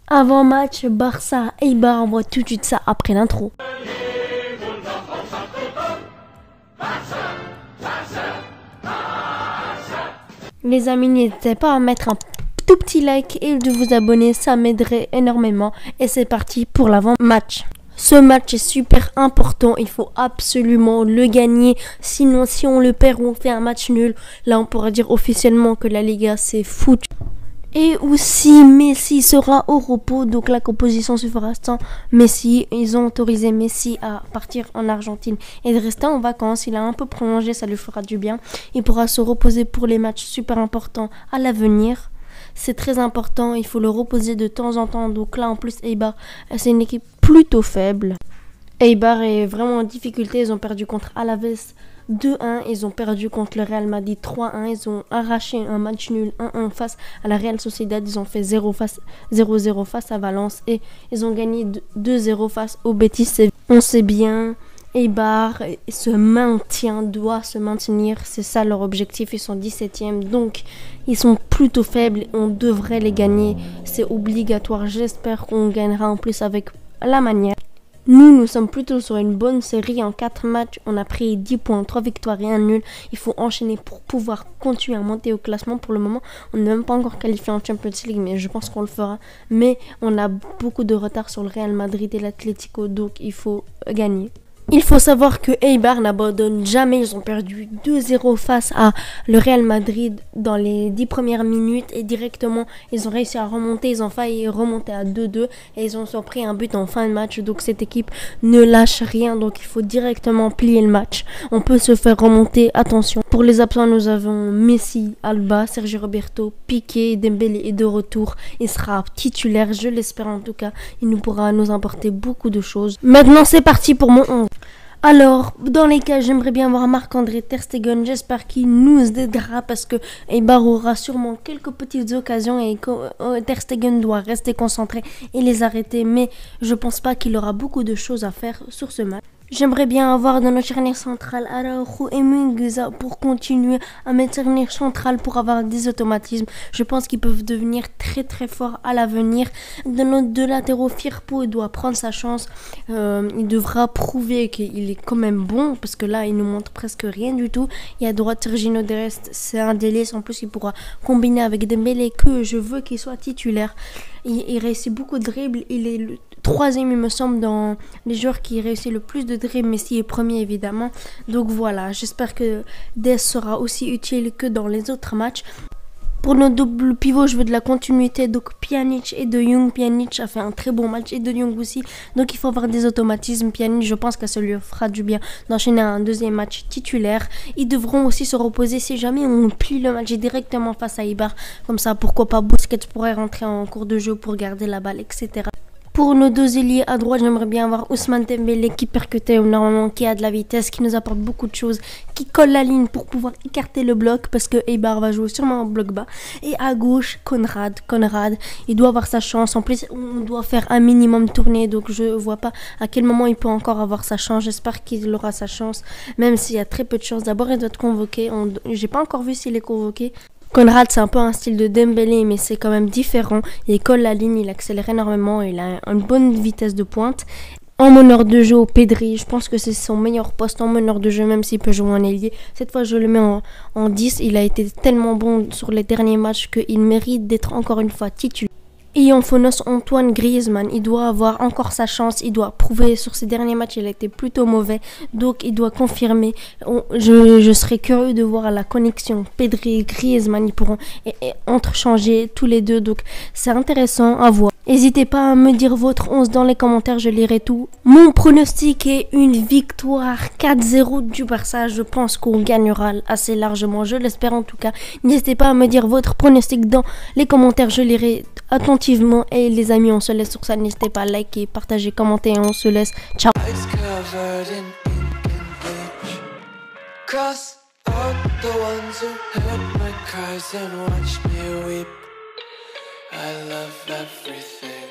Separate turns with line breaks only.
Avant match, Barça, Eibar, on voit tout de suite ça après l'intro. Les amis, n'hésitez pas à mettre un tout petit like et de vous abonner, ça m'aiderait énormément. Et c'est parti pour l'avant-match. Ce match est super important, il faut absolument le gagner. Sinon, si on le perd ou on fait un match nul, là on pourra dire officiellement que la Liga c'est foutu. Et aussi, Messi sera au repos, donc la composition se fera sans Messi. Ils ont autorisé Messi à partir en Argentine et de rester en vacances. Il a un peu prolongé, ça lui fera du bien. Il pourra se reposer pour les matchs super importants à l'avenir. C'est très important, il faut le reposer de temps en temps. Donc là, en plus, Eibar, c'est une équipe plutôt faible. Eibar est vraiment en difficulté, ils ont perdu contre Alaves 2-1, ils ont perdu contre le Real Madrid 3-1, ils ont arraché un match nul 1-1 face à la Real Sociedad, ils ont fait 0-0 face à Valence et ils ont gagné 2-0 face au Betis. On sait bien, Eibar doit se maintenir, c'est ça leur objectif, ils sont 17e, donc ils sont plutôt faibles, on devrait les gagner, c'est obligatoire, j'espère qu'on gagnera en plus avec la manière. Nous sommes plutôt sur une bonne série. En 4 matchs, on a pris 10 points, 3 victoires et 1 nul. Il faut enchaîner pour pouvoir continuer à monter au classement. Pour le moment, on n'est même pas encore qualifié en Champions League, mais je pense qu'on le fera. Mais on a beaucoup de retard sur le Real Madrid et l'Atlético, donc il faut gagner. Il faut savoir que Eibar n'abandonne jamais, ils ont perdu 2-0 face à le Real Madrid dans les 10 premières minutes et directement ils ont réussi à remonter, ils ont failli remonter à 2-2 et ils ont pris un but en fin de match, donc cette équipe ne lâche rien, donc il faut directement plier le match. On peut se faire remonter, attention. Pour les absents, nous avons Messi, Alba, Sergio Roberto, Piqué, Dembélé est de retour, il sera titulaire, je l'espère en tout cas, il nous pourra nous apporter beaucoup de choses. Maintenant c'est parti pour mon 11. Alors, dans les cas, j'aimerais bien voir Marc-André Ter Stegen. J'espère qu'il nous aidera parce que Eibar aura sûrement quelques petites occasions et Ter Stegen doit rester concentré et les arrêter. Mais je pense pas qu'il aura beaucoup de choses à faire sur ce match. J'aimerais bien avoir dans notre charnière centrale Araujo et Mingueza pour continuer à mettre charnière centrale pour avoir des automatismes. Je pense qu'ils peuvent devenir très très forts à l'avenir. Dans notre deux latéraux, Firpo il doit prendre sa chance. Il devra prouver qu'il est quand même bon parce que là il nous montre presque rien du tout. Et à droite, Serginho Dest, c'est un délice. En plus, il pourra combiner avec Dembélé que je veux qu'il soit titulaire. Il réussit beaucoup de dribbles. Il est le 3e, il me semble, dans les joueurs qui réussissent le plus de dribbles. Messi est premier, évidemment. Donc voilà, j'espère que Dest sera aussi utile que dans les autres matchs. Pour nos doubles pivots, je veux de la continuité. Donc Pjanic et De Jong. Pjanic a fait un très bon match et De Jong aussi. Donc il faut avoir des automatismes. Pjanic, je pense que ça lui fera du bien d'enchaîner un deuxième match titulaire. Ils devront aussi se reposer si jamais on plie le match directement face à Eibar. Comme ça, pourquoi pas Busquets pourrait rentrer en cours de jeu pour garder la balle, etc. Pour nos deux ailiers à droite, j'aimerais bien avoir Ousmane Dembélé qui percutait normalement, qui a de la vitesse, qui nous apporte beaucoup de choses, qui colle la ligne pour pouvoir écarter le bloc parce que Eibar va jouer sûrement en bloc bas. Et à gauche, Konrad, il doit avoir sa chance. En plus, on doit faire un minimum tourner, donc je vois pas à quel moment il peut encore avoir sa chance. J'espère qu'il aura sa chance, même s'il y a très peu de chance. D'abord, il doit être convoqué. J'ai pas encore vu s'il est convoqué. Konrad, c'est un peu un style de Dembélé, mais c'est quand même différent. Il colle la ligne, il accélère énormément, il a une bonne vitesse de pointe. En meneur de jeu, Pedri, je pense que c'est son meilleur poste en meneur de jeu, même s'il peut jouer en ailier. Cette fois, je le mets en 10. Il a été tellement bon sur les derniers matchs qu'il mérite d'être encore une fois titulaire. Et en Phonos, Antoine Griezmann, il doit avoir encore sa chance, il doit prouver sur ses derniers matchs, il a été plutôt mauvais, donc il doit confirmer. Je serais curieux de voir la connexion Pedri et Griezmann, ils pourront entrechanger tous les deux, donc c'est intéressant à voir. N'hésitez pas à me dire votre 11 dans les commentaires, je lirai tout. Mon pronostic est une victoire 4-0 du Barça. Je pense qu'on gagnera assez largement, je l'espère en tout cas. N'hésitez pas à me dire votre pronostic dans les commentaires, je lirai attentivement. Et les amis, on se laisse sur ça. N'hésitez pas à liker, partager, commenter et on se laisse. Ciao.
I love everything.